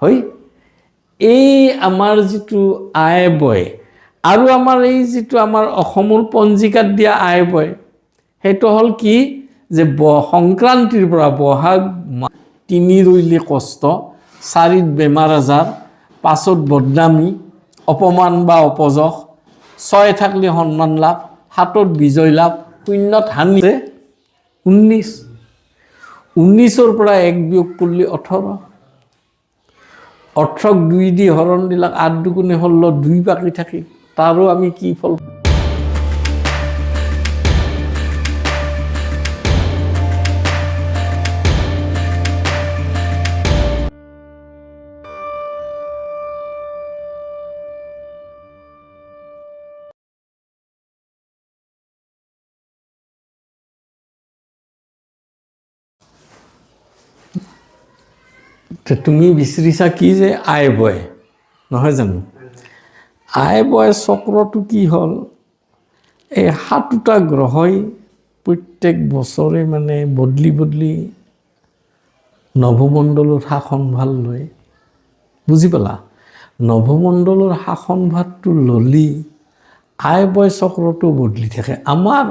হয় এই আমাৰ যিটো আয় বয় আৰু আমাৰ এই যিটো আমাৰ অসমৰ পঞ্জিকাত দিয়া আয় বয় সেইটো হ'ল কি যে সংক্ৰান্তিৰ পৰা বহাগ 3 ৰৈলি কষ্ট 4 বেমাৰ আজাৰ 5 বদনামী অপমান বা অপযশ 6 থাকলে সন্মান লাভ 7 বিজয় লাভ 0 হানি 19 পৰা 1 বিয়োগ কৰিলে 18 18ক 2 দি হৰণ দিলাক 8 দুগুণে 16 2 বাকি থাকি তাৰো আমি কি ফল তুমি বিচাৰিছা কি যে আয় বয় নহয় জানো আয় বয় চক্ৰটো কি হ'ল এই 7টা গ্ৰহই প্ৰত্যেক বছৰে মানে বদলি নৱমণ্ডলৰ শাসনভাৰ লয় বুজি পালা নৱমণ্ডলৰ শাসনভাৰটো ললি আয় বয় চক্ৰটো বদলি থাকে আমাৰ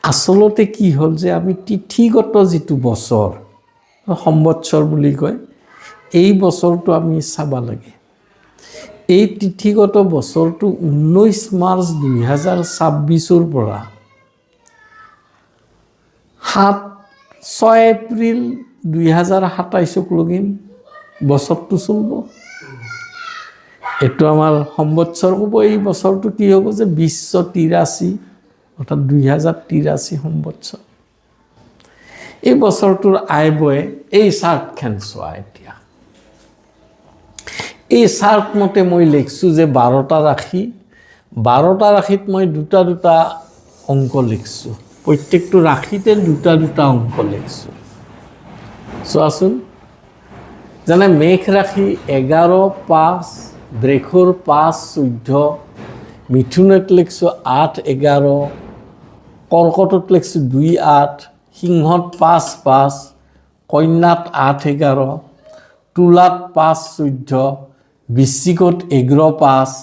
আচলতে কি হ'ল যে আমি তিথিগত যিটো বছৰ সম্বৎসৰ বুলি কয় এই বছৰটো আমি চাবা লাগে এই তিথিগত বছৰটো 19 মাৰ্চ 2026 পৰা 6 এপ্ৰিল 2027 লগি বছৰটো চলব এইটো আমাৰ সম্বৎসৰ ক'ব এই বছৰটো কি হ'ব যে 2083 অৰ্থাৎ 2083 সম্বৎসৰ এই বছৰটোৰ আয় বয়ে এই চাৰ্টখন চোৱা এতিয়া এই চাৰ্ট মতে মই লিখছোঁ যে 12টা ৰাশি 12টা ৰাশিত মই দুটা অংক লিখছোঁ প্ৰত্যেকটো ৰাশিতে দুটা অংক লিখছোঁ চোৱাচোন যেনে মেঘ ৰাশি 11 5 বৃষৰ 5 14 মিথুনত লিখছোঁ 8 11 কৰ্কটত লিখছোঁ 2 8 সিংহত 5 5 কন্যাত 8 11 তুলাত 5 14 বৃশ্চিকত 11 5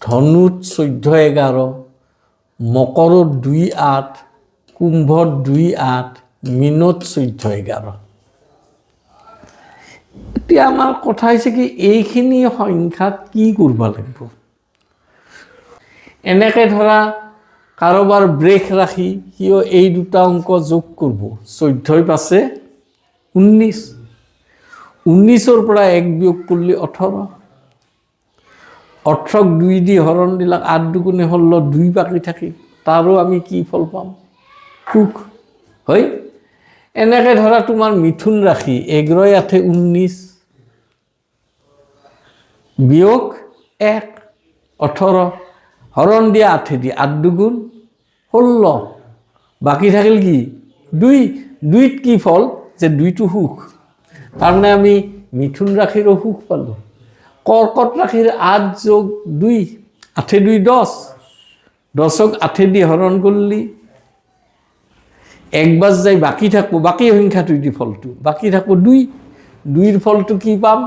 ধনুত 14 11 মকৰত 2 8 কুম্ভত 2 8 মীনত 14 11 এতিয়া আমাৰ কথা হৈছে কি এইখিনি সংখ্যাত কি কৰিব লাগিব এনেকৈ ধৰা কাৰোবাৰ ব্ৰেক ৰাখি কিয় এই দুটা অংক যোগ কৰিব 14 পাছে 19 19ৰ পৰা 1 বিয়োগ কৰিলে 18 18ক 2 দি হৰণ দিলাক 8 দুগুণে 16 2 বাকি থাকি তাৰো আমি কি ফল পাম সুখ হয় এনেকৈ ধৰা তোমাৰ মিথুন ৰাশি 11 8 19 বিয়োগ 1 18 হৰণ দিয়া 8 দি 8 দুগুণ 16 বাকি থাকিল কি 2 2ত কি ফল যে 2টো সুখ তাৰমানে আমি মিথুন ৰাশিৰো সুখ পালোঁ কৰ্কট ৰাশিৰ 8 যোগ 2 8 2 10 10ক 8 দি হৰণ কৰিলি একবাৰ যাই বাকি থাকব বাকি সংখ্যাটো দি ফলটো বাকি থাকব 2 2ৰ ফলটো কি পাম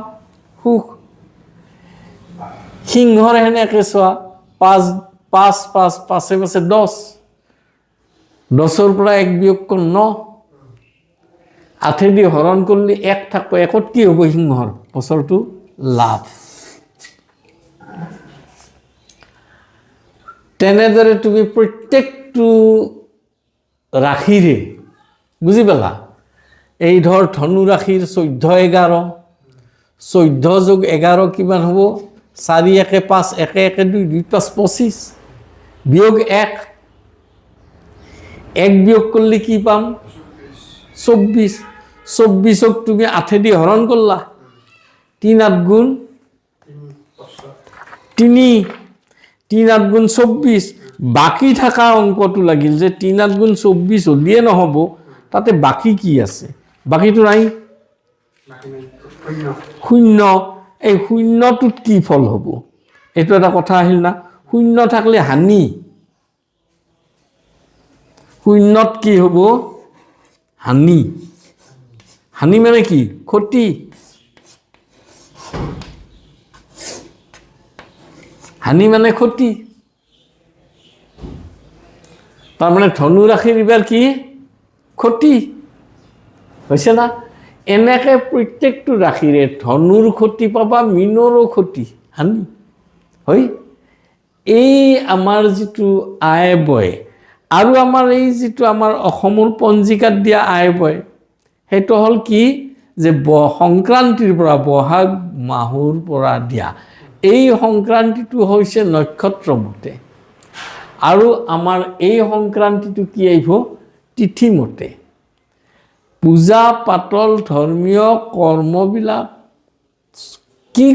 সুখ সিংহৰ হেনেকে চোৱা 5 5 5 5 পাছে 10 10ৰ পৰা 1 বিয়োগ কৰ 9 8 দি হৰণ কৰিলে 1 থাকব 1ত কি হ'ব সিংহৰ বছৰটো লাভ তেনেদৰে তুমি প্ৰত্যেকটো ৰাশিৰে বুজি পালা এই ধৰ ধনু ৰাশিৰ 14 11 14 যোগ 11 কিমান হ'ব 4 1 5 1 1 2 2 5 25 বিয়োগ 1 বিয়োগ করলে কি পাম 24 24ক তুমি 8 দি হরণ করলা 3 8 গুণ 3 8 গুণ 24 বাকি থাকা অঙ্কটো লাগিল যে 3 8 গুণ 24 হলিয়ে নহব তাতে বাকি কি আছে বাকিটো নাই শূন্য এই শূন্যটোত কি ফল হব এটো এটা কথা আহিল না শূন্য থাকলে হানি শূন্যত কি হব হানি হানি মানে কি ক্ষতি হানি মানে ক্ষতি তাৰমানে ধনু ৰাশিৰ এইবাৰ কি ক্ষতি হৈছে না এনেকে প্ৰত্যেকটো ৰাশিৰে ধনুৰ ক্ষতি পাবা মীনৰো ক্ষতি হানি হয় এই আমাৰ যিটো আয় বয় আৰু আমাৰ এই যিটো আমাৰ অসমৰ পঞ্জিকাত দিয়া আয় বয় সেইটো হল কি যে সংক্ৰান্তিৰ পৰা বহাগ মাহৰ পৰা দিয়া এই সংক্ৰান্তিটো হৈছে নক্ষত্ৰ মতে আৰু আমাৰ এই সংক্ৰান্তিটো কি আহিব তিথি মতে পূজা পাতল ধৰ্মীয় কৰ্মবিলাক কি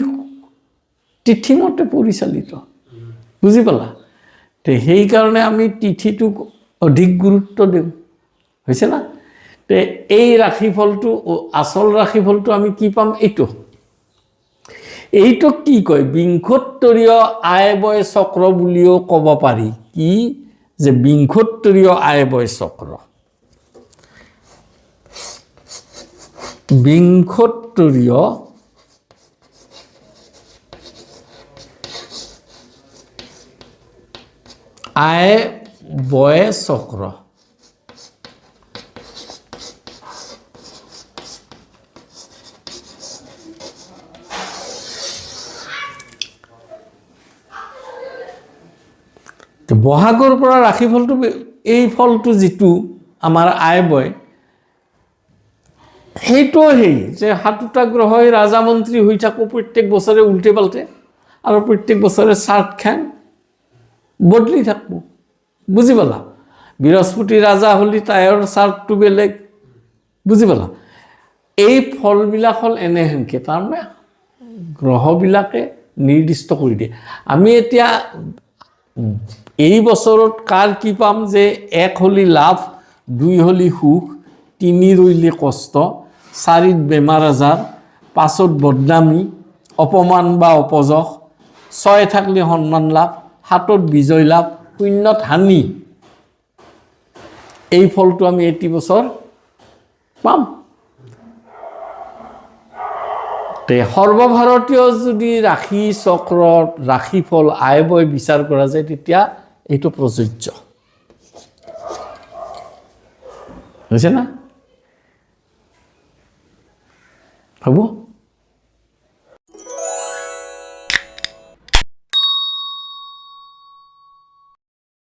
তিথি মতে পৰিচালিত বুজি পালা তে সেই কাৰণে আমি তিথিটোক অধিক গুৰুত্ব দিওঁ হৈছে না তে এই ৰাশিফলটো আসল ৰাশিফলটো আমি কি পাম এইটো কি কয় বিংশোত্তৰীয় আয়বয় চক্ৰ বুলিও ক'ব পাৰি কি যে বিংশোত্তৰীয় আয়বয় চক্ৰ বিংশোত্তৰীয় আয়বয় চক্ৰ বহাগৰ পৰা ৰাশিফলটো এই ফলটো যিটো আমাৰ আয় বয় সেইটো হেই যে সাতটা গ্ৰহই ৰাজা মন্ত্ৰী হৈ থাকো প্ৰত্যেক বছৰে উল্টে পাল্টে আৰু প্ৰত্যেক বছৰে চাৰ্ট খান বদলি থাকবো বুজি পালা বৃহস্পতি ৰাজা হলি তাইৰ চাৰ্টটো বেলেগ বুজি পালা এই ফলবিলাক হল এনেহেনকে তাৰমানে গ্ৰহবিলাকে নিৰ্দিষ্ট কৰি দিয়ে আমি এতিয়া এই বছৰত কাৰ কি পাম যে এক হলি লাভ দুই হলি সুখ তিনি রইলে কষ্ট চাৰিত বেমাৰ আজাৰ পাঁচত বদনামী অপমান বা অপযশ ছয় থাকলে সন্মান লাভ সাতত বিজয় লাভ শূন্যত হানি এই ফলটো আমি এটি বছৰ পাম তে সৰ্বভাৰতীয় যদি ৰাশি চক্ৰত ৰাশিফল আয়বয় বিচাৰ কৰা যায় তেতিয়া এইটো প্ৰযোজ্য হৈছে না হ'ব